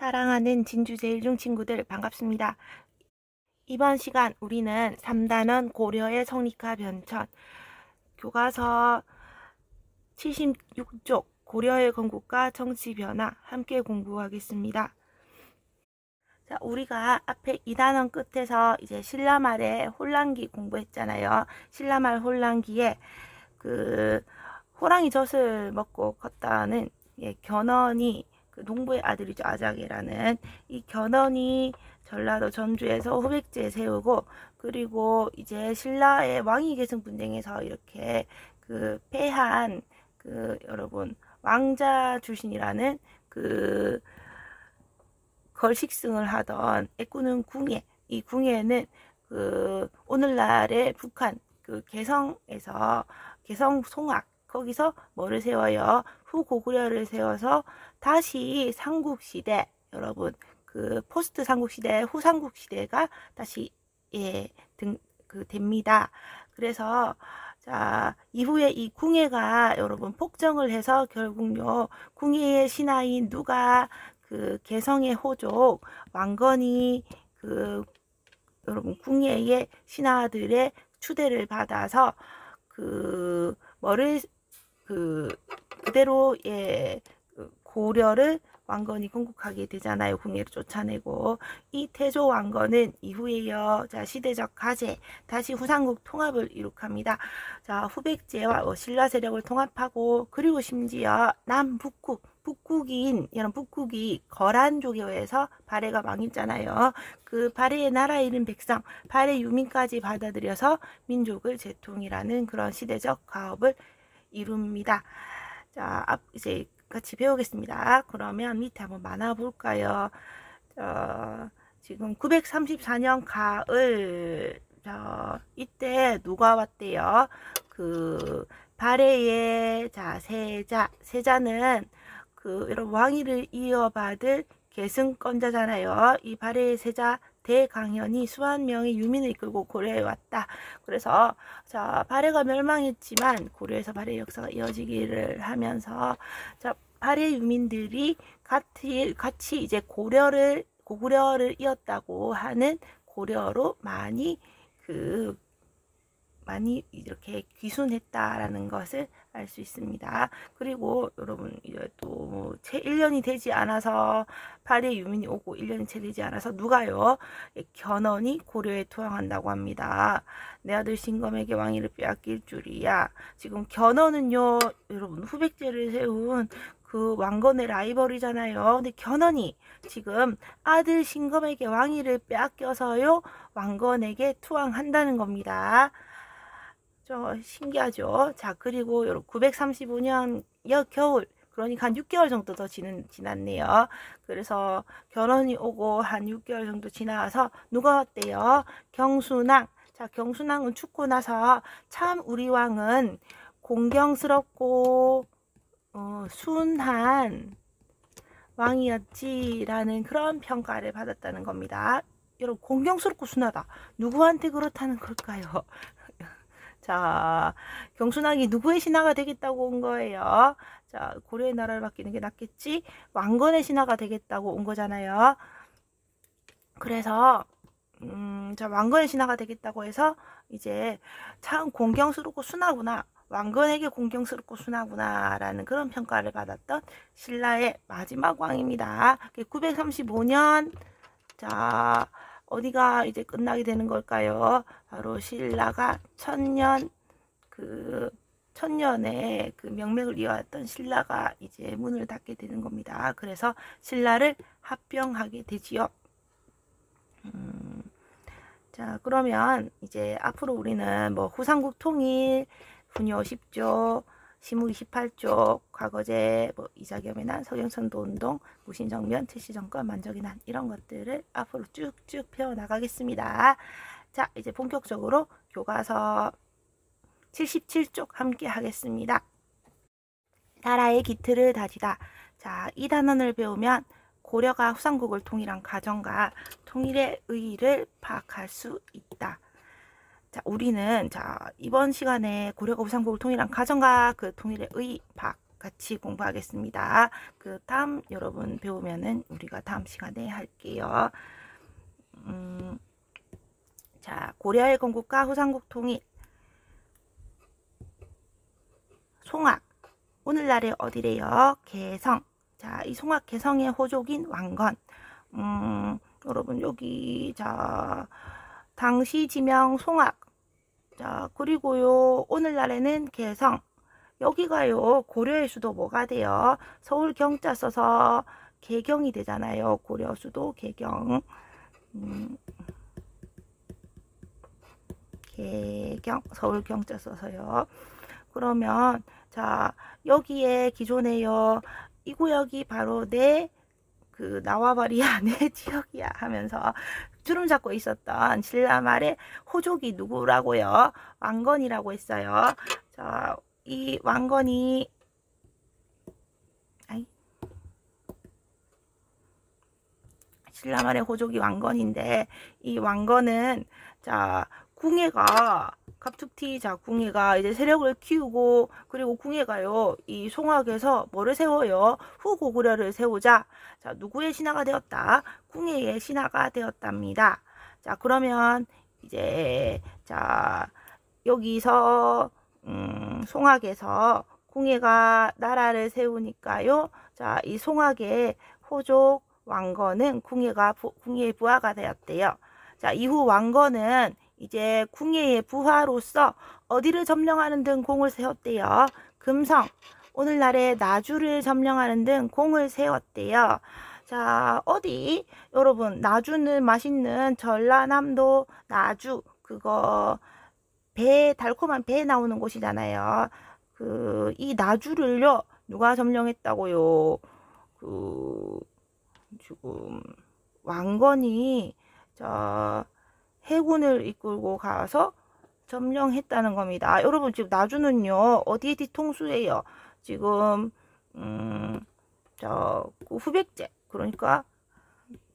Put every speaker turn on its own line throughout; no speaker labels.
사랑하는 진주제일중 친구들 반갑습니다. 이번 시간 우리는 3단원 고려의 성리카 변천 교과서 76쪽 고려의 건국과 정치 변화 함께 공부하겠습니다. 자, 우리가 앞에 2단원 끝에서 이제 신라말의 혼란기 공부했잖아요. 신라말 혼란기에 그 호랑이 젖을 먹고 컸다는 견훤이 그 농부의 아들이죠. 아작이라는 이 견훤이 전라도 전주에서 후백제 세우고, 그리고 이제 신라의 왕위 계승 분쟁에서 이렇게 그 패한 그 여러분 왕자 출신이라는 그 걸식승을 하던 애꾸는 궁예, 이 궁예는 그 오늘날의 북한 그 개성에서 개성 송악 거기서 뭐를 세워요? 후고구려를 세워서 다시 삼국시대, 여러분 그 포스트 삼국시대, 후삼국시대가 다시 됩니다. 그래서 자, 이후에 이 궁예가 여러분 폭정을 해서 결국요 궁예의 신하인 누가 그 개성의 호족 왕건이 그 여러분 궁예의 신하들의 추대를 받아서 그 뭐를 그대로 고려를 왕건이 건국하게 되잖아요. 궁예를 쫓아내고, 이 태조 왕건은 이후에요. 자, 시대적 가제 다시 후삼국 통합을 이룩합니다. 자, 후백제와 신라 세력을 통합하고, 그리고 심지어 남북국 북국인 이런 북국이 거란족에 의해서 발해가 망했잖아요. 그 발해의 나라 잃은 백성, 발해 유민까지 받아들여서 민족을 재통이라는 그런 시대적 가업을 이룹니다. 자, 이제 같이 배우겠습니다. 그러면 밑에 한번 만화 볼까요? 지금 934년 가을, 이때 누가 왔대요? 그 발해의 세자는 그 여러분 왕위를 이어받을 계승권자잖아요. 이 발해의 세자 대강현이 수만 명의 유민을 이끌고 고려에 왔다. 그래서 자, 발해가 멸망했지만 고려에서 발해 역사가 이어지기를 하면서 자, 발해 유민들이 같이 이제 고구려를 이었다고 하는 고려로 많이 이렇게 귀순했다라는 것을 알 수 있습니다. 그리고 여러분 이제 또 채 1년이 되지 않아서 발해 유민이 오고 1년이 채 되지 않아서 누가요? 견훤이 고려에 투항한다고 합니다. 내 아들 신검에게 왕위를 빼앗길 줄이야. 지금 견훤은요 여러분 후백제를 세운 그 왕건의 라이벌이잖아요. 근데 견훤이 지금 아들 신검에게 왕위를 빼앗겨서요 왕건에게 투항한다는 겁니다. 신기하죠. 자, 그리고 935년 겨울, 그러니까 한 6개월 정도 더 지났네요. 그래서 견훤이 오고 한 6개월 정도 지나서 누가 왔대요? 경순왕. 자, 경순왕은 죽고 나서 참 우리 왕은 공경스럽고 순한 왕이었지라는 그런 평가를 받았다는 겁니다. 여러분, 공경스럽고 순하다. 누구한테 그렇다는 걸까요? 자, 경순왕이 누구의 신하가 되겠다고 온 거예요? 자, 고려의 나라를 맡기는 게 낫겠지? 왕건의 신하가 되겠다고 온 거잖아요. 그래서 자, 왕건의 신하가 되겠다고 해서 이제 참 공경스럽고 순하구나, 왕건에게 공경스럽고 순하구나 라는 그런 평가를 받았던 신라의 마지막 왕입니다. 935년 자, 어디가 이제 끝나게 되는 걸까요? 바로 신라가 천년의 그 명맥을 이어왔던 신라가 이제 문을 닫게 되는 겁니다. 그래서 신라를 합병하게 되지요. 자, 그러면 이제 앞으로 우리는 뭐 후삼국 통일, 분요 10조, 시무기 18조, 과거제, 뭐 이자겸의 난, 서경천도 운동, 무신정변, 최씨정권, 만적의 난, 이런 것들을 앞으로 쭉쭉 펴나가겠습니다. 자, 이제 본격적으로 교과서 77쪽 함께 하겠습니다. 나라의 기틀을 다지다. 자, 이 단원을 배우면 고려가 후삼국을 통일한 과정과 통일의 의의를 파악할 수 있다. 자, 우리는 이번 시간에 고려가 후삼국을 통일한 과정과 그 통일의 의의 파악 같이 공부하겠습니다. 그 다음 여러분 배우면은 우리가 다음 시간에 할게요. 자, 고려의 건국과 후삼국 통일. 송악. 오늘날의 어디래요? 개성. 자, 이 송악 개성의 호족인 왕건. 여러분 여기 자 당시 지명 송악. 자, 그리고요 오늘날에는 개성. 여기가요 고려의 수도 뭐가 돼요? 서울 경자 써서 개경이 되잖아요. 고려 수도 개경. 개경 서울 경자 써서요. 그러면 자 여기에 기존에요 이 구역이 바로 내 그 나와버리야 내 지역이야 하면서 주름 잡고 있었던 신라말의 호족이 누구라고요? 왕건이라고 했어요. 자, 이 왕건이 신라말의 호족이 왕건인데 이 왕건은 자 궁예가 갑툭튀 자 궁예가 이제 세력을 키우고 그리고 궁예가요 이 송악에서 뭐를 세워요? 후고구려를 세우자 자 누구의 신하가 되었다? 궁예의 신하가 되었답니다. 자 그러면 이제 자 여기서 송악에서 궁예가 나라를 세우니까요 자 이 송악의 호족 왕건은 궁예의 부하가 되었대요. 자 이후 왕건은 이제 궁예의 부하로서 어디를 점령하는 등 공을 세웠대요. 금성, 오늘날의 나주를 점령하는 등 공을 세웠대요. 자 어디 여러분 나주는 맛있는 전라남도 나주 그거 배 달콤한 배 나오는 곳이잖아요. 그 이 나주를요 누가 점령했다고요? 그 지금 왕건이 저 해군을 이끌고 가서 점령했다는 겁니다. 여러분 지금 나주는요 어디에 뒤통수예요? 지금 그 후백제 그러니까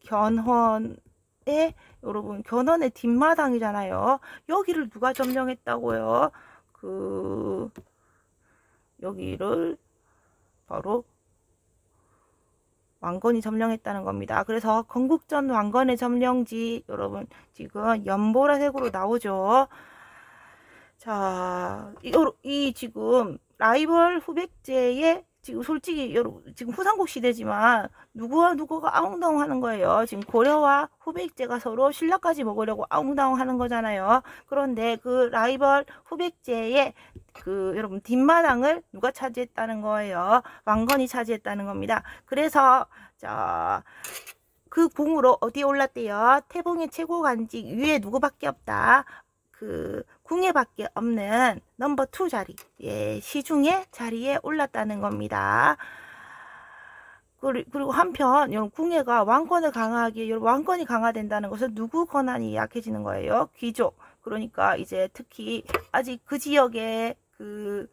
견훤의 여러분 견훤의 뒷마당이잖아요. 여기를 누가 점령했다고요? 그 여기를 바로 왕건이 점령했다는 겁니다. 그래서 건국전 왕건의 점령지 여러분 지금 연보라색으로 나오죠. 자, 이 지금 라이벌 후백제의 지금 솔직히 여러분 지금 후삼국 시대지만 누구와 누구가 아웅다웅 하는 거예요. 지금 고려와 후백제가 서로 신라까지 먹으려고 아웅다웅 하는 거잖아요. 그런데 그 라이벌 후백제의 그 여러분 뒷마당을 누가 차지했다는 거예요. 왕건이 차지했다는 겁니다. 그래서 자 그 궁으로 어디에 올랐대요? 태봉의 최고 간직 위에 누구밖에 없다. 그 궁예밖에 없는 넘버 2 자리, 예, 시중의 자리에 올랐다는 겁니다. 그리고 한편 여러분 궁예가 왕권을 강화하기에 여러분 왕권이 강화된다는 것은 누구 권한이 약해지는 거예요? 귀족. 그러니까 이제 특히 아직 그 지역의 그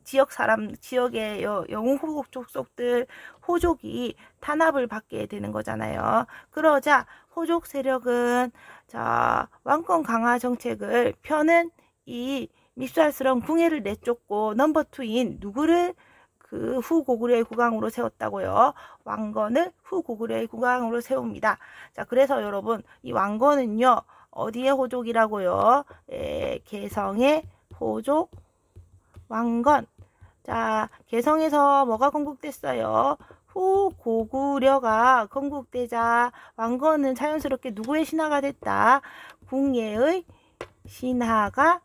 지역 사람 지역의 영웅 후국 족속들 호족이 탄압을 받게 되는 거잖아요. 그러자 호족 세력은 자 왕권 강화 정책을 펴는 이 밉살스러운 궁예를 내쫓고 넘버 2인 누구를 그 후고구려의 국왕으로 세웠다고요. 왕건을 후고구려의 국왕으로 세웁니다. 자 그래서 여러분 이 왕건은요 어디의 호족이라고요? 개성의 호족 왕건. 자 개성에서 뭐가 건국됐어요? 후고구려가 건국되자 왕건은 자연스럽게 누구의 신하가 됐다? 궁예의 신하가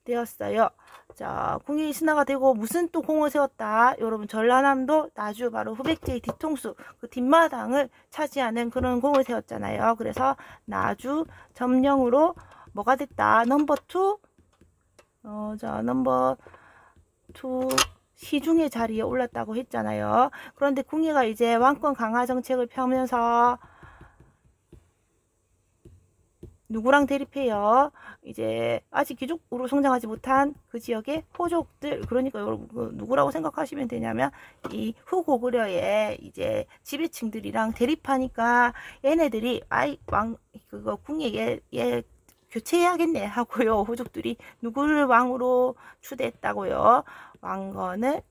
되었어요. 자 궁예의 신하가 되고 무슨 또 공을 세웠다? 여러분 전라남도 나주 바로 후백제의 뒤통수 그 뒷마당을 차지하는 그런 공을 세웠잖아요. 그래서 나주 점령으로 뭐가 됐다? 넘버 2 자 넘버 2 시중의 자리에 올랐다고 했잖아요. 그런데 궁예가 이제 왕권 강화 정책을 펴면서 누구랑 대립해요? 이제 아직 귀족으로 성장하지 못한 그 지역의 호족들 그러니까 여러분 누구라고 생각하시면 되냐면 이 후고구려의 이제 지배층들이랑 대립하니까 얘네들이 아이 왕 그거 궁예 얘 교체해야겠네 하고요. 호족들이 누구를 왕으로 추대했다고요? 왕건을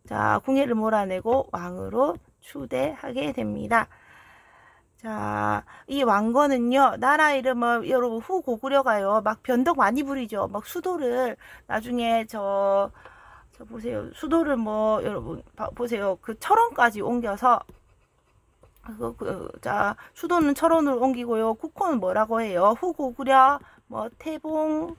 자, 궁예를 몰아내고 왕으로 추대하게 됩니다. 자, 이 왕건은요, 나라 이름을 여러분 후고구려가요, 막 변덕 많이 부리죠. 막 수도를 나중에 저 보세요. 수도를 뭐, 여러분, 보세요. 그 철원까지 옮겨서, 자, 수도는 철원으로 옮기고요. 국호는 뭐라고 해요? 후고구려, 뭐, 태봉,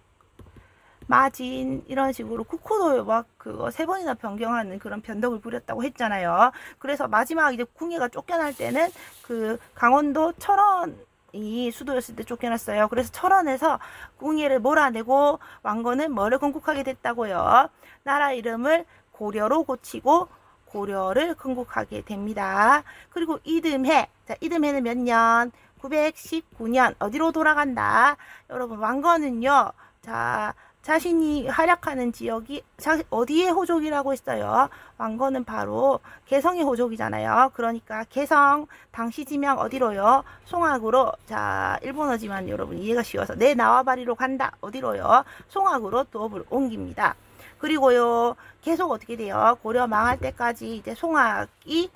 마진 이런 식으로 국호도 막 그거 3번이나 변경하는 그런 변덕을 부렸다고 했잖아요. 그래서 마지막 이제 궁예가 쫓겨날 때는 그 강원도 철원이 수도였을 때 쫓겨났어요. 그래서 철원에서 궁예를 몰아내고 왕건은 뭐를 건국하게 됐다고요? 나라 이름을 고려로 고치고 고려를 건국하게 됩니다. 그리고 이듬해, 자, 이듬해는 몇 년? 919년. 어디로 돌아간다? 여러분, 왕건은요, 자, 자신이 활약하는 지역이 어디의 호족이라고 했어요? 왕건은 바로 개성의 호족이잖아요. 그러니까 개성, 당시 지명 어디로요? 송악으로. 자, 일본어지만 여러분 이해가 쉬워서 내 나와바리로 간다. 어디로요? 송악으로 도읍을 옮깁니다. 그리고요, 계속 어떻게 돼요? 고려 망할 때까지 이제 송악이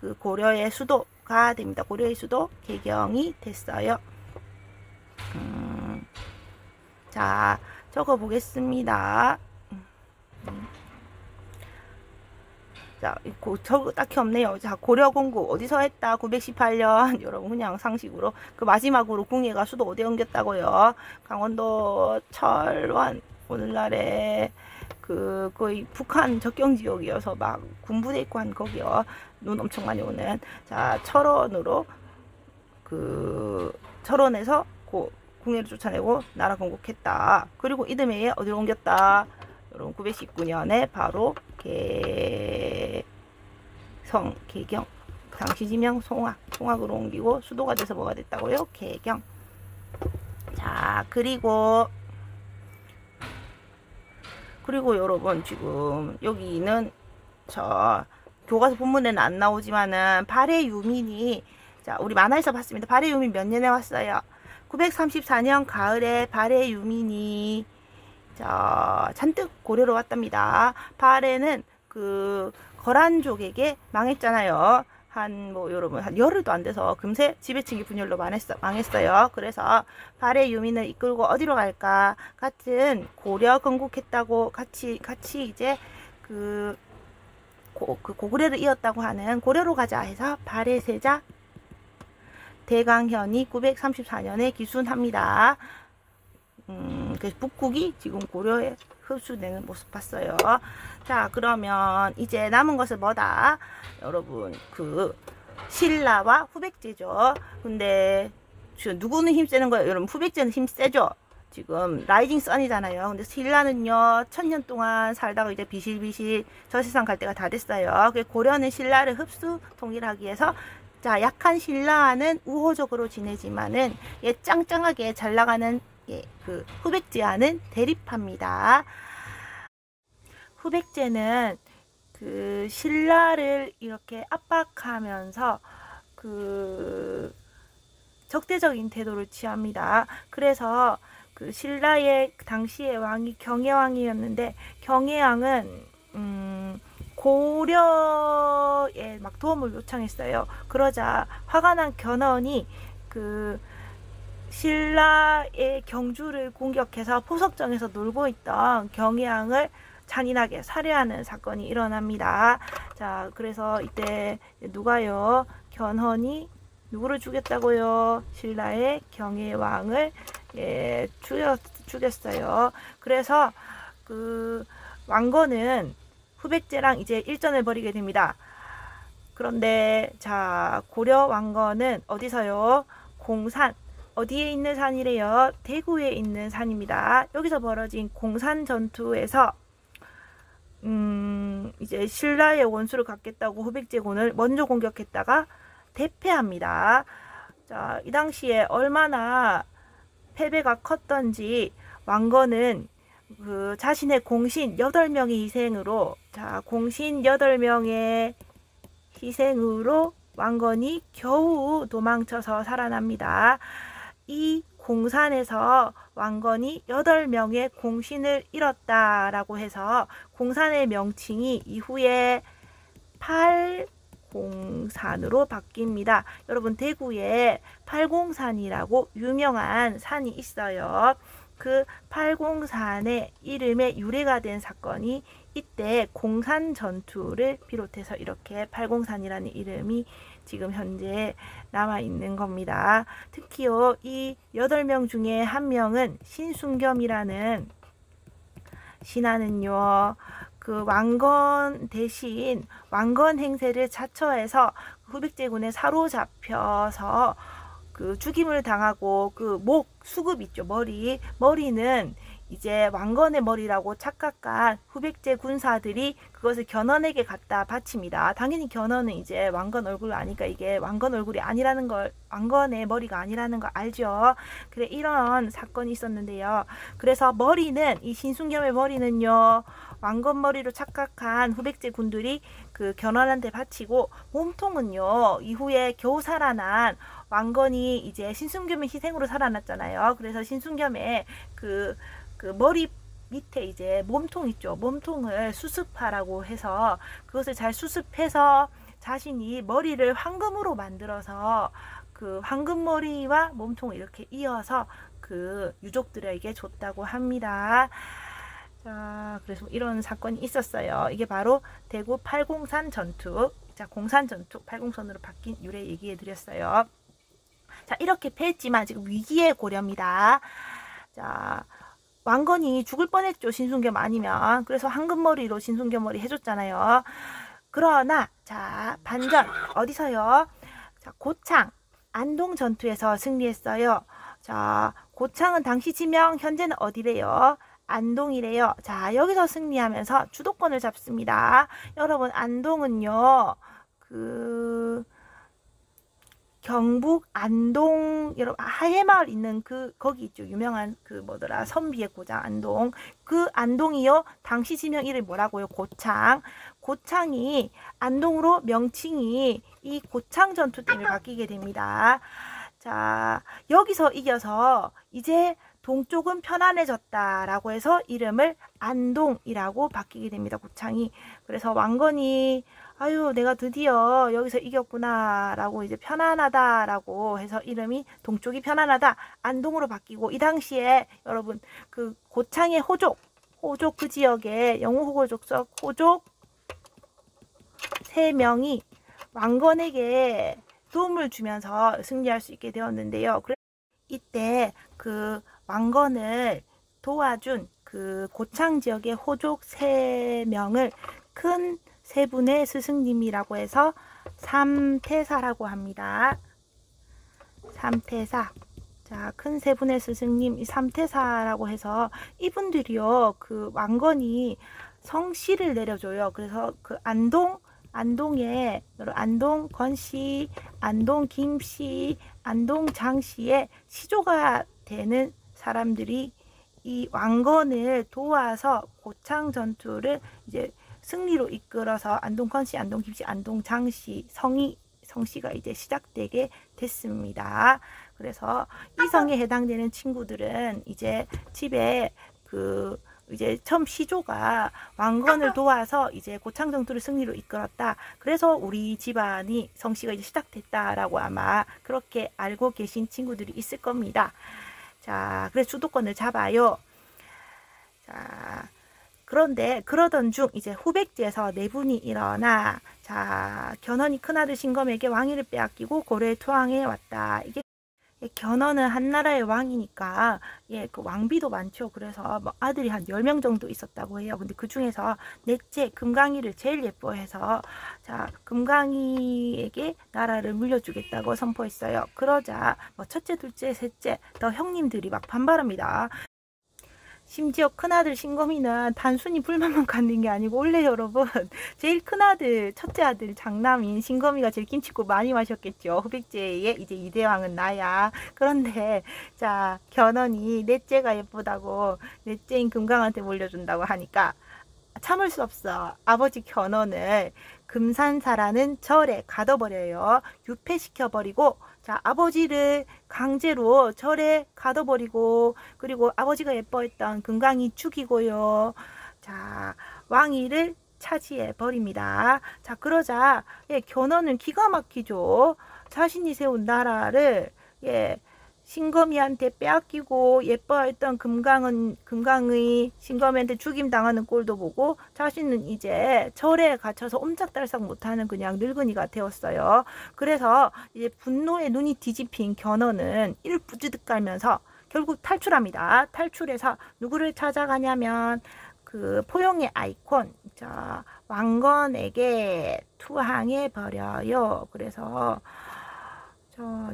그 고려의 수도가 됩니다. 고려의 수도 개경이 됐어요. 자, 적어 보겠습니다. 자, 저거 딱히 없네요. 자, 고려 건국 어디서 했다? 918년. 여러분 그냥 상식으로 그 마지막으로 궁예가 수도 어디에 옮겼다고요? 강원도 철원. 오늘날에 그 거의 북한 접경 지역이어서 막 군부대 있고 한 거기요. 눈 엄청 많이 오는. 자, 철원으로 그 철원에서 궁예를 쫓아내고 나라 건국했다. 그리고 이듬해에 어디로 옮겼다? 여러분 919년에 바로 개경, 당시 지명 송악으로 옮기고 수도가 돼서 뭐가 됐다고요? 개경. 자, 그리고 여러분 지금 여기는 저 교과서 본문에는 안 나오지만은 발해 유민이, 자, 우리 만화에서 봤습니다. 발해 유민 몇 년에 왔어요? 934년 가을에 발해 유민이 잔뜩 고려로 왔답니다. 발해는 그 거란족에게 망했잖아요. 여러분 한 열흘도 안 돼서 금세 지배층이 분열로 망했어요. 그래서 발해 유민을 이끌고 어디로 갈까? 같은 고려 건국했다고 같이 이제 그 고구려를 이었다고 하는 고려로 가자 해서 발해 세자 대강현이 934년에 기순합니다. 그래서 북국이 지금 고려에 흡수되는 모습 봤어요. 자, 그러면 이제 남은 것은 뭐다? 여러분, 그 신라와 후백제죠. 근데 지금 누구는 힘세는 거예요? 여러분, 후백제는 힘세죠. 지금 라이징 선이잖아요. 근데 신라는요 1000년 동안 살다가 이제 비실비실 저세상 갈 때가 다 됐어요. 고려는 신라를 흡수 통일하기 위해서, 자, 약한 신라는 우호적으로 지내지만은 짱짱하게 잘 나가는 그 후백제와는 대립합니다. 후백제는 그 신라를 이렇게 압박하면서 그 적대적인 태도를 취합니다. 그래서 그 신라의 당시의 왕이 경혜왕이었는데, 경혜왕은 고려에 막 도움을 요청했어요. 그러자 화가 난 견훤이 그 신라의 경주를 공격해서 포석정에서 놀고 있던 경혜왕을 잔인하게 살해하는 사건이 일어납니다. 자, 그래서 이때 누가요? 견훤이 누구를 죽였다고요? 신라의 경혜왕을 죽였어요. 그래서 그 왕건은 후백제랑 이제 일전을 벌이게 됩니다. 그런데 자, 고려 왕건은 어디서요? 공산. 어디에 있는 산이래요? 대구에 있는 산입니다. 여기서 벌어진 공산 전투에서 이제 신라의 원수를 갚겠다고 후백제군을 먼저 공격했다가 대패합니다. 자, 이 당시에 얼마나 패배가 컸던지 왕건은 그 자신의 공신 8명의 희생으로, 자, 공신 8명의 희생으로 왕건이 겨우 도망쳐서 살아납니다. 이 공산에서 왕건이 8명의 공신을 잃었다라고 해서 공산의 명칭이 이후에 팔공산으로 바뀝니다. 여러분 대구에 팔공산이라고 유명한 산이 있어요. 그 팔공산의 이름에 유래가 된 사건이 이때 공산 전투를 비롯해서 이렇게 팔공산이라는 이름이 지금 현재 남아 있는 겁니다. 특히요, 이 8명 중에 한 명은 신순겸이라는 신하는요, 그 왕건 대신 왕건 행세를 자처해서 후백제군에 사로잡혀서 그 죽임을 당하고 그 목 수급 있죠, 머리는 이제 왕건의 머리라고 착각한 후백제 군사들이 그것을 견훤에게 갖다 바칩니다. 당연히 견훤은 이제 왕건 얼굴을 아니까 이게 왕건 얼굴이 아니라는 걸, 왕건의 머리가 아니라는 걸 알죠. 그래, 이런 사건이 있었는데요. 그래서 머리는, 이 신순겸의 머리는요, 왕건 머리로 착각한 후백제 군들이 그 견훤한테 바치고, 몸통은요, 이후에 겨우 살아난 왕건이 이제 신순겸의 희생으로 살아났잖아요. 그래서 신순겸의 그 머리 밑에 이제 몸통 있죠. 몸통을 수습하라고 해서 그것을 잘 수습해서 자신이 머리를 황금으로 만들어서 그 황금머리와 몸통을 이렇게 이어서 그 유족들에게 줬다고 합니다. 자, 그래서 이런 사건이 있었어요. 이게 바로 대구 팔공산 전투. 자, 공산 전투, 팔공선으로 바뀐 유래 얘기해 드렸어요. 자, 이렇게 패했지만 지금 위기의 고려입니다. 자, 왕건이 죽을 뻔했죠. 신순겸 아니면. 그래서 황금머리로 신순겸 머리 해줬잖아요. 그러나 자, 반전 어디서요? 자, 고창 안동 전투에서 승리했어요. 자, 고창은 당시 지명, 현재는 어디래요? 안동이래요. 자, 여기서 승리하면서 주도권을 잡습니다. 여러분, 안동은요, 경북 안동, 여러분 하회마을 있는 거기 있죠. 유명한 뭐더라, 선비의 고장 안동. 그 안동이요, 당시 지명 이름이 뭐라고요? 고창. 고창이 안동으로 명칭이 이 고창 전투 때문에 바뀌게 됩니다. 자, 여기서 이겨서 이제 동쪽은 편안해졌다라고 해서 이름을 안동이라고 바뀌게 됩니다. 고창이. 그래서 왕건이 아유, 내가 드디어 여기서 이겼구나 라고 이제 편안하다라고 해서 이름이 동쪽이 편안하다 안동으로 바뀌고, 이 당시에 여러분 그 고창의 호족 그 지역에 영우호족석 호족 3명이 왕건에게 도움을 주면서 승리할 수 있게 되었는데요. 이때 그 왕건을 도와준 그 고창 지역의 호족 3명을 큰 3분의 스승님이라고 해서 삼태사라고 합니다. 삼태사. 자, 큰 3분의 스승님, 이 삼태사라고 해서 이분들이요, 그 왕건이 성씨를 내려줘요. 그래서 그 안동에 안동 권씨, 안동 김씨, 안동 장씨의 시조가 되는 사람들이 이 왕건을 도와서 고창 전투를 이제 승리로 이끌어서 안동 권씨, 안동 김씨, 안동 장씨 성씨가 이제 시작되게 됐습니다. 그래서 이 성에 해당되는 친구들은 이제 집에 이제 처음 시조가 왕건을 도와서 이제 고창 전투를 승리로 이끌었다. 그래서 우리 집안이 성씨가 이제 시작됐다라고 아마 그렇게 알고 계신 친구들이 있을 겁니다. 자, 그래서 주도권을 잡아요. 자, 그런데 그러던 중 이제 후백제에서 내분이 일어나, 자, 견훤이 큰아들 신검에게 왕위를 빼앗기고 고려에 투항해 왔다. 이게 견훤은 한나라의 왕이니까 그 왕비도 많죠. 그래서 뭐 아들이 한 10명 정도 있었다고 해요. 근데 그 중에서 넷째 금강이를 제일 예뻐해서 자, 금강이에게 나라를 물려주겠다고 선포했어요. 그러자 뭐 첫째, 둘째, 셋째 더 형님들이 막 반발합니다. 심지어 큰아들 신검이는 단순히 불만만 갖는 게 아니고, 원래 여러분 제일 큰아들 첫째 아들 장남인 신검이가 제일 김치국 많이 마셨겠죠. 후백제의 이제 2대 왕은 나야. 그런데 자, 견훤이 넷째가 예쁘다고 넷째인 금강한테 물려준다고 하니까 참을 수 없어. 아버지 견훤을 금산사라는 절에 가둬버려요. 유폐시켜버리고, 자, 아버지를 강제로 절에 가둬버리고, 그리고 아버지가 예뻐했던 금강이 죽이고요. 자, 왕위를 차지해 버립니다. 자, 그러자 견훤은 기가 막히죠. 자신이 세운 나라를 신검이한테 빼앗기고 예뻐했던 금강의 신검이한테 죽임당하는 꼴도 보고 자신은 이제 절에 갇혀서 옴짝달싹 못하는 그냥 늙은이가 되었어요. 그래서 이제 분노에 눈이 뒤집힌 견훤은 이를 부지득 깔면서 결국 탈출합니다. 탈출해서 누구를 찾아가냐면 그 포용의 아이콘, 자, 왕건에게 투항해 버려요. 그래서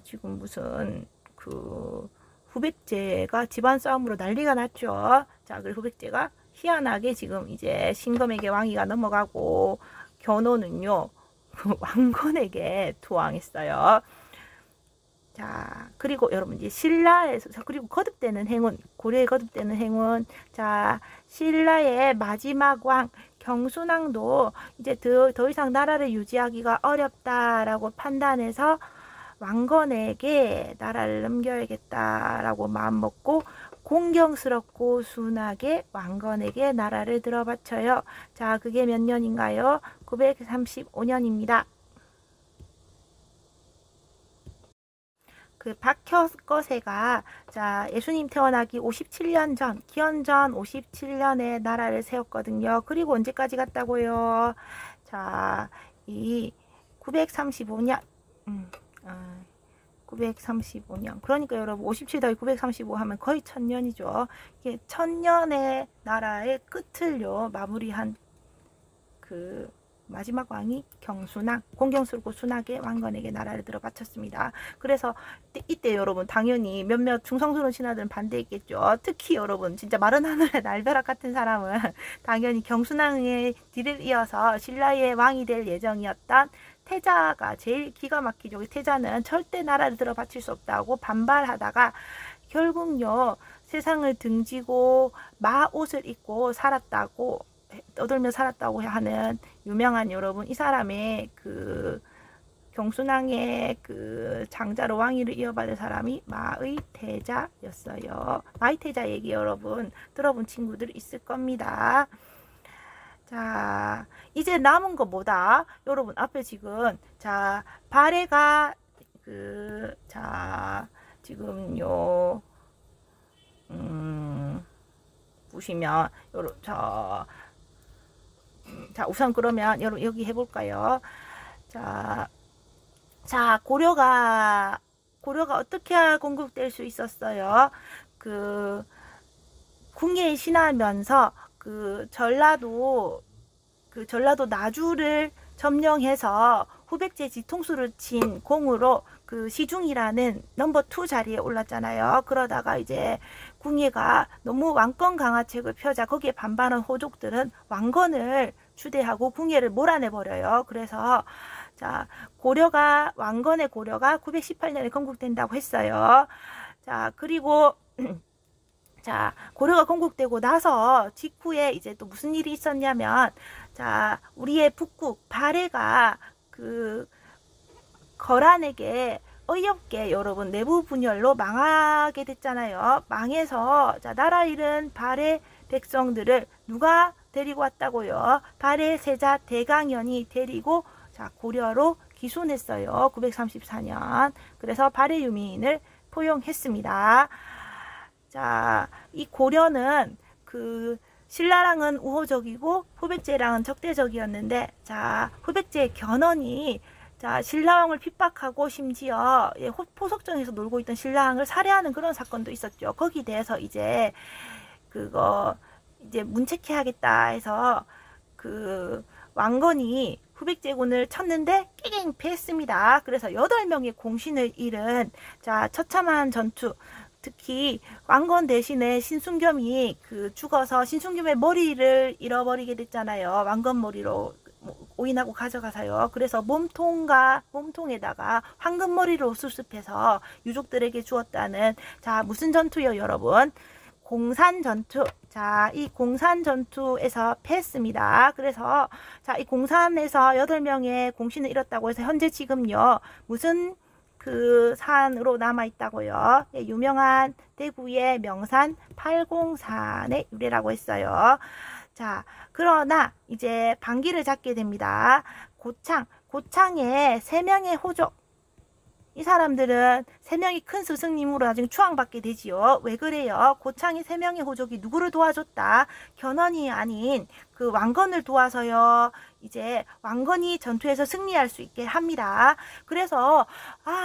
지금 무슨 그 후백제가 집안 싸움으로 난리가 났죠. 자, 그리고 후백제가 희한하게 지금 이제 신검에게 왕위가 넘어가고 견훤은요 왕건에게 투항했어요. 자, 그리고 여러분 이제 신라에서, 그리고 거듭되는 행운, 고려에 거듭되는 행운. 자, 신라의 마지막 왕 경순왕도 이제 더 이상 나라를 유지하기가 어렵다라고 판단해서 왕건에게 나라를 넘겨야겠다라고 마음먹고 공경스럽고 순하게 왕건에게 나라를 들어바쳐요. 자, 그게 몇 년인가요? 935년입니다. 그 박혀거세가 자, 예수님 태어나기 57년 전, 기원전 57년에 나라를 세웠거든요. 그리고 언제까지 갔다고요? 자, 이 935년 935년. 그러니까 여러분 57 더하기 935 하면 거의 1000년이죠. 이게 1000년의 나라의 끝을요 마무리한 그 마지막 왕이 경순왕, 공경스럽고 순하게 왕건에게 나라를 들어 바쳤습니다. 그래서 이때 여러분 당연히 몇몇 충성스러운 신하들은 반대했겠죠. 특히 여러분 진짜 마른 하늘의 날벼락 같은 사람은 당연히 경순왕의 뒤를 이어서 신라의 왕이 될 예정이었던 태자가 제일 기가 막히죠. 태자는 절대 나라를 들어 바칠 수 없다고 반발하다가 결국요 세상을 등지고 마옷을 입고 살았다고, 떠돌며 살았다고 하는 유명한 여러분, 이 사람의 그 경순왕의 그 장자로 왕위를 이어받을 사람이 마의태자였어요. 마의태자 얘기 여러분 들어본 친구들 있을 겁니다. 자, 이제 남은 거 뭐다? 여러분 앞에 지금 자 발해가 자 지금요 보시면 자 우선 그러면 여러분 여기 해볼까요? 자 고려가 어떻게 건국될 수 있었어요? 그 궁예에 신하면서 그 전라도 나주를 점령해서 후백제 뒤통수를 친 공으로 그 시중이라는 넘버 2 자리에 올랐잖아요. 그러다가 이제 궁예가 너무 왕권 강화책을 펴자 거기에 반발한 호족들은 왕건을 추대하고 궁예를 몰아내버려요. 그래서 자 왕건의 고려가 918년에 건국된다고 했어요. 자 그리고 자 고려가 건국되고 나서 직후에 이제 또 무슨 일이 있었냐면 자 우리의 북국 발해가 그 거란에게 어이없게 여러분 내부 분열로 망하게 됐잖아요. 망해서 자 나라 잃은 발해 백성들을 누가 데리고 왔다고요? 발해 세자 대강현이 데리고 자 고려로 기순했어요. 934년. 그래서 발해 유민을 포용했습니다. 자, 이 고려는 그 신라랑은 우호적이고 후백제랑은 적대적이었는데 자 후백제의 견훤이 자 신라왕을 핍박하고 심지어 포석정에서 놀고 있던 신라왕을 살해하는 그런 사건도 있었죠. 거기에 대해서 이제 그거 이제 문책해야겠다 해서 그 왕건이 후백제군을 쳤는데 깨갱 패했습니다. 그래서 8명의 공신을 잃은 자 처참한 전투, 특히 왕건 대신에 신순겸이 그 죽어서 신순겸의 머리를 잃어버리게 됐잖아요. 왕건 머리로 오인하고 가져가서요. 그래서 몸통에다가 황금머리로 수습해서 유족들에게 주었다는 자 무슨 전투요 여러분? 공산 전투. 자, 이 공산 전투에서 패했습니다. 그래서 자, 이 공산에서 8명의 공신을 잃었다고 해서 현재 지금요, 무슨 그 산으로 남아 있다고요? 예, 유명한 대구의 명산 팔공산의 유래라고 했어요. 자, 그러나 이제 반기를 잡게 됩니다. 고창에 3명의 호족, 이 사람들은 3명이 큰 스승님으로 나중에 추앙받게 되지요. 왜 그래요? 고창이 3명의 호족이 누구를 도와줬다? 견훤이 아닌 그 왕건을 도와서요. 이제 왕건이 전투에서 승리할 수 있게 합니다. 그래서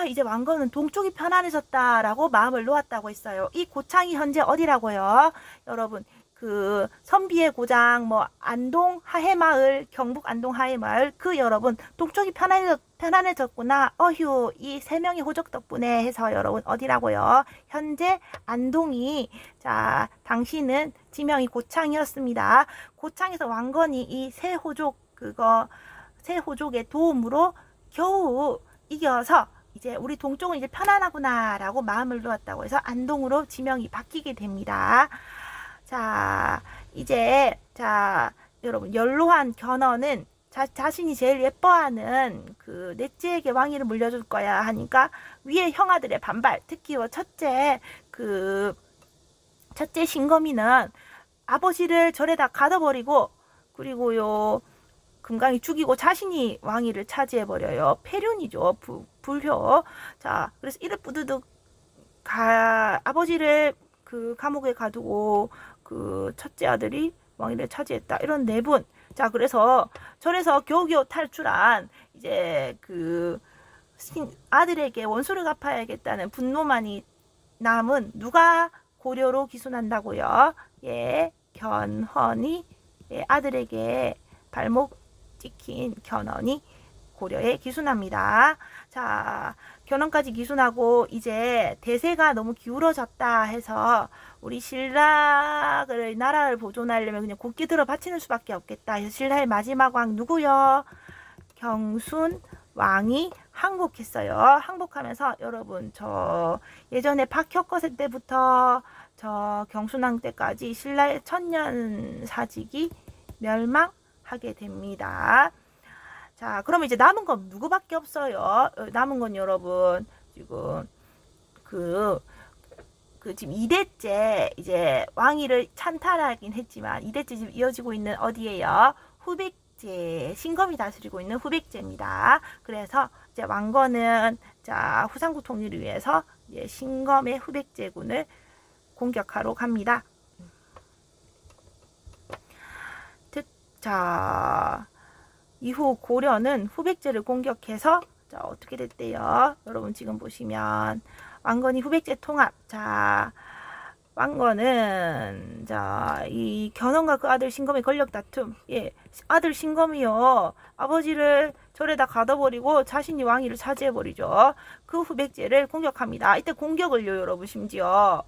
이제 왕건은 동쪽이 편안해졌다라고 마음을 놓았다고 했어요. 이 고창이 현재 어디라고요? 여러분, 그 선비의 고장 뭐 안동 하회마을, 경북 안동 하회마을, 그 여러분 동쪽이 편안해졌구나. 어휴, 이 3명의 호적 덕분에 해서 여러분 어디라고요? 현재 안동이, 자, 당시는 지명이 고창이었습니다. 고창에서 왕건이 이 세 호족의 도움으로 겨우 이겨서 이제 우리 동쪽은 이제 편안하구나 라고 마음을 놓았다고 해서 안동으로 지명이 바뀌게 됩니다. 자, 이제 자, 여러분, 연로한 견훤은 자신이 제일 예뻐하는 그 넷째에게 왕위를 물려줄 거야 하니까 위에 형아들의 반발, 특히 첫째 신검이는 아버지를 절에다 가둬버리고, 그리고요 금강이 죽이고 자신이 왕위를 차지해버려요. 폐륜이죠. 불효. 자, 그래서 이를 뿌드득 아버지를 그 감옥에 가두고 그 첫째 아들이 왕위를 차지했다. 이런 내분. 자, 그래서 절에서 겨우겨우 탈출한 이제 그 아들에게 원수를 갚아야겠다는 분노만이 남은 누가 고려로 기순한다고요? 예, 견훤이, 예, 아들에게 발목 찍힌 견훤이 고려에 기순합니다. 자, 견훤까지 기순하고 이제 대세가 너무 기울어졌다 해서 우리 신라를 나라를 보존하려면 그냥 곡기 들어 바치는 수밖에 없겠다 해서 신라의 마지막 왕 누구요? 경순 왕이 항복했어요. 항복하면서 여러분, 저 예전에 박혁거세 때부터 저 경순왕 때까지 신라의 천년사직이 멸망하게 됩니다. 자, 그러면 이제 남은 건 누구밖에 없어요. 남은 건 여러분, 지금 지금 2대째 이제 왕위를 찬탈하긴 했지만 2대째 지금 이어지고 있는 어디에요? 후백제, 신검이 다스리고 있는 후백제입니다. 그래서 이제 왕건은 자, 후삼국 통일을 위해서 이제 신검의 후백제군을 공격하러 갑니다. 자, 이후 고려는 후백제를 공격해서 자, 어떻게 됐대요? 여러분 지금 보시면 왕건이 후백제 통합. 자, 왕건은 자, 이 견훤과 그 아들 신검의 권력 다툼. 예, 아들 신검이요, 아버지를 절에다 가둬버리고 자신이 왕위를 차지해버리죠. 그 후백제를 공격합니다. 이때 공격을요, 여러분, 심지어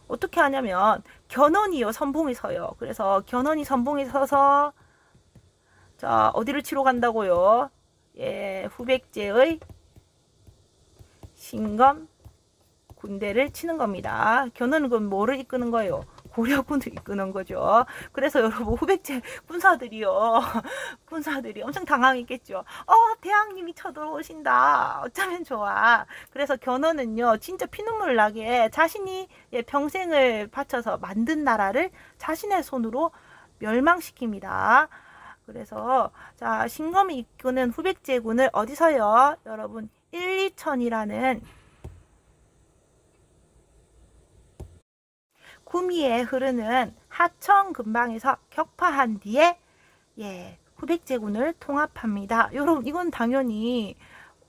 어떻게 하냐면 견훤이요 선봉에 서요. 그래서 견훤이 선봉에 서서 자, 어디를 치러 간다고요? 예, 후백제의 신검 군대를 치는 겁니다. 견훤은 그럼 뭐를 이끄는 거예요? 고려군을 이끄는 거죠. 그래서 여러분, 후백제 군사들이요, 군사들이 엄청 당황했겠죠. 대왕님이 쳐들어오신다. 어쩌면 좋아. 그래서 견훤은요, 진짜 피눈물 나게 자신이 평생을 바쳐서 만든 나라를 자신의 손으로 멸망시킵니다. 그래서 자, 신검이 이끄는 후백제군을 어디서요? 여러분, 1, 2천이라는 구미에 흐르는 하천 근방에서 격파한 뒤에 예, 후백제군을 통합합니다. 여러분, 이건 당연히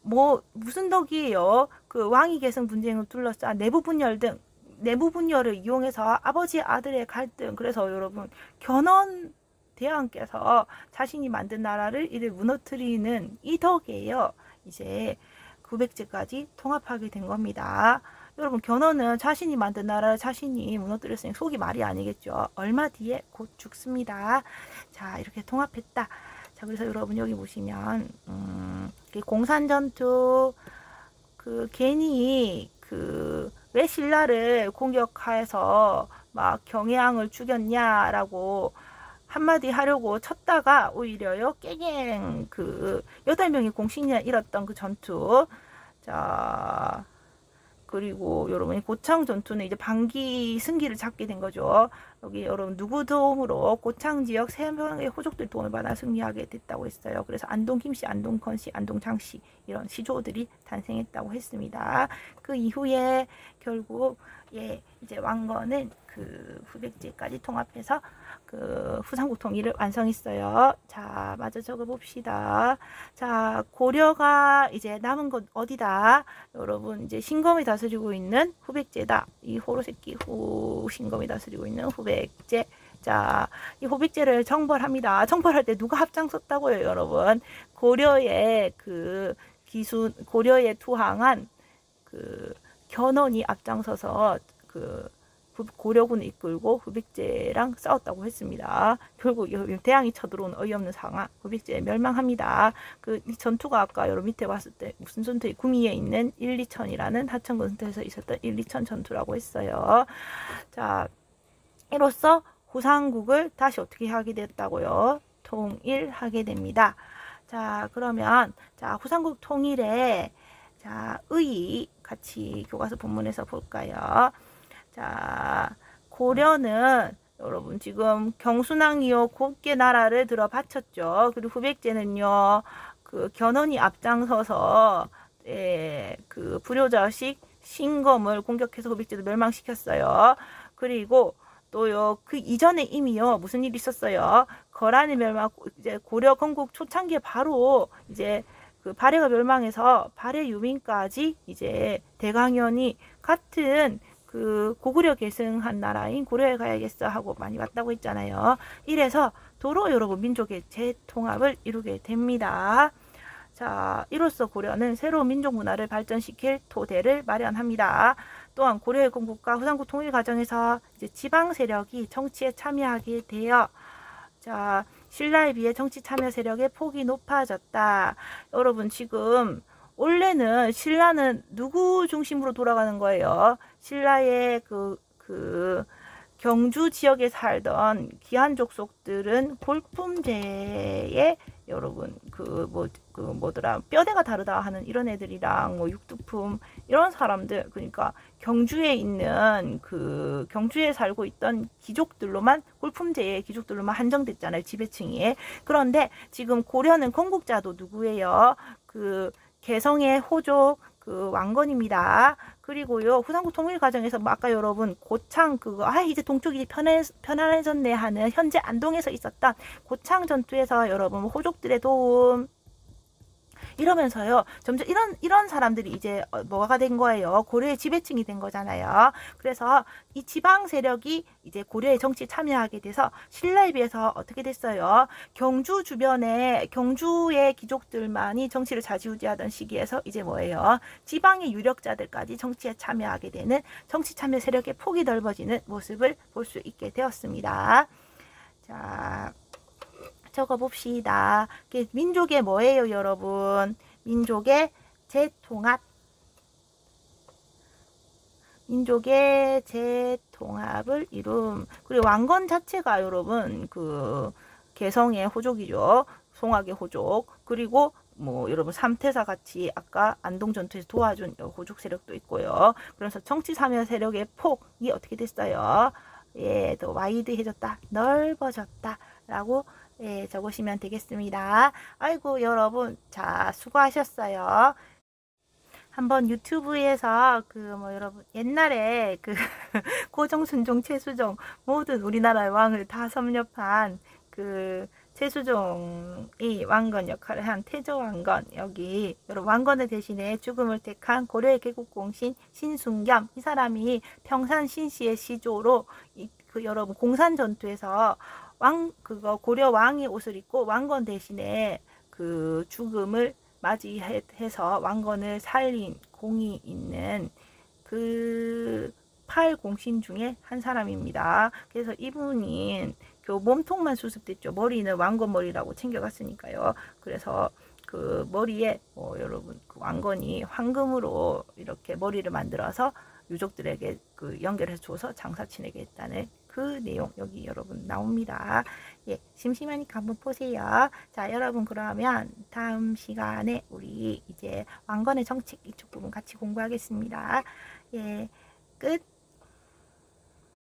뭐 무슨 덕이에요? 그 왕위 계승 분쟁을 둘러싼 내부 분열을 이용해서 아버지 아들의 갈등. 그래서 여러분, 견훤 대왕께서 자신이 만든 나라를 이를 무너뜨리는 이 덕이에요. 이제 후백제까지 통합하게 된 겁니다. 여러분, 견훤은 자신이 만든 나라를 자신이 무너뜨렸으니 속이 말이 아니겠죠. 얼마 뒤에 곧 죽습니다. 자, 이렇게 통합했다. 자, 그래서 여러분 여기 보시면 공산전투 괜히 왜 신라를 공격해서 막 경혜왕을 죽였냐라고 한마디 하려고 쳤다가 오히려요 깨갱 그 8명이 공신력 잃었던 그 전투. 자 그리고 여러분이 고창 전투는 이제 반기 승기를 잡게 된 거죠. 여기 여러분 누구 도움으로 고창 지역 3명의 호족들 도움을 받아 승리하게 됐다고 했어요. 그래서 안동 김씨, 안동 건씨, 안동 장씨 이런 시조들이 탄생했다고 했습니다. 그 이후에 결국 이제 왕건은 그 후백제까지 통합해서 그 후삼국 통일을 완성했어요. 자, 마저 적어 봅시다. 자, 고려가 이제 남은 곳 어디다? 여러분 이제 신검이 다스리고 있는 후백제다. 이 호로새끼 신검이 다스리고 있는 후백제. 자, 이 후백제를 정벌합니다. 정벌할 때 누가 앞장섰다고요, 여러분? 고려의 그 고려에 투항한 그 견훤이 앞장서서 그 고려군을 이끌고 후백제랑 싸웠다고 했습니다. 결국 대항이 쳐들어온 어이없는 상황, 후백제 멸망합니다. 그 전투가 아까 여러분 밑에 봤을 때 무슨 전투에 구미에 있는 1, 2천이라는 하천 근처에서 있었던 1, 2천 전투라고 했어요. 자, 이로써 후삼국을 다시 어떻게 하게 됐다고요? 통일하게 됩니다. 자, 그러면 자 후삼국 통일에 자 의의 같이 교과서 본문에서 볼까요? 자, 고려는 여러분 지금 경순왕이요 곱게 나라를 들어 바쳤죠. 그리고 후백제는요 그 견훤이 앞장서서 그 불효자식 신검을 공격해서 후백제도 멸망시켰어요. 그리고 또요 그 이전에 이미요 무슨 일이 있었어요? 거란이 이제 고려 건국 초창기에 바로 이제 그 발해가 멸망해서 발해 유민까지 이제 대강현이 같은 그 고구려 계승한 나라인 고려에 가야겠어 하고 많이 왔다고 했잖아요. 이래서 도로 여러분 민족의 재통합을 이루게 됩니다. 자, 이로써 고려는 새로운 민족 문화를 발전시킬 토대를 마련합니다. 또한 고려의 건국과 후삼국 통일 과정에서 이제 지방 세력이 정치에 참여하게 되어 자, 신라에 비해 정치 참여 세력의 폭이 높아졌다. 여러분 지금 원래는 신라는 누구 중심으로 돌아가는 거예요? 신라의 그 경주 지역에 살던 귀한 족속들은 골품제에 여러분 뭐더라 뼈대가 다르다 하는 이런 애들이랑 뭐 육두품 이런 사람들 그러니까 경주에 있는 그 경주에 살고 있던 귀족들로만 골품제의 귀족들로만 한정됐잖아요. 지배층이. 그런데 지금 고려는 건국자도 누구예요? 그 개성의 호족 그 왕건입니다. 그리고요 후삼국 통일 과정에서 뭐 아까 여러분 고창 그거 이제 동쪽이 편안해졌네 하는 현재 안동에서 있었던 고창 전투에서 여러분 호족들의 도움 이러면서요 점점 이런 사람들이 이제 뭐가 된 거예요? 고려의 지배층이 된 거잖아요. 그래서 이 지방 세력이 이제 고려의 정치에 참여하게 돼서 신라에 비해서 어떻게 됐어요? 경주 주변에 경주의 귀족들만이 정치를 좌지우지하던 시기에서 이제 뭐예요? 지방의 유력자들까지 정치에 참여하게 되는 정치 참여 세력의 폭이 넓어지는 모습을 볼 수 있게 되었습니다. 자. 적어봅시다. 민족의 뭐예요, 여러분? 민족의 재통합. 민족의 재통합을 이룸. 그리고 왕건 자체가 여러분 그 개성의 호족이죠. 송악의 호족. 그리고 뭐 여러분 삼태사 같이 아까 안동 전투에서 도와준 호족 세력도 있고요. 그래서 정치 참여 세력의 폭이 어떻게 됐어요? 예, 더 와이드해졌다. 넓어졌다. 라고 적으시면 되겠습니다. 아이고 여러분 자 수고하셨어요. 한번 유튜브에서 여러분 옛날에 고종, 순종, 최수종 모든 우리나라의 왕을 다 섭렵한 최수종이 왕건 역할을 한 태조왕건 여기 여러분 왕건을 대신해 죽음을 택한 고려의 개국공신 신순겸 이 사람이 평산 신씨의 시조로 여러분 공산 전투에서 고려 왕의 옷을 입고 왕건 대신에 죽음을 맞이해서 왕건을 살린 공이 있는 8공신 중에 한 사람입니다. 그래서 이분이 몸통만 수습됐죠. 머리는 왕건 머리라고 챙겨갔으니까요. 그래서 머리에 여러분 왕건이 황금으로 이렇게 머리를 만들어서 유족들에게 그 연결해서 줘서 장사 지내겠다는 그 내용 여기 여러분 나옵니다. 예, 심심하니까 한번 보세요. 자, 여러분 그러면 다음 시간에 우리 이제 왕건의 정책 이쪽 부분 같이 공부하겠습니다. 예, 끝.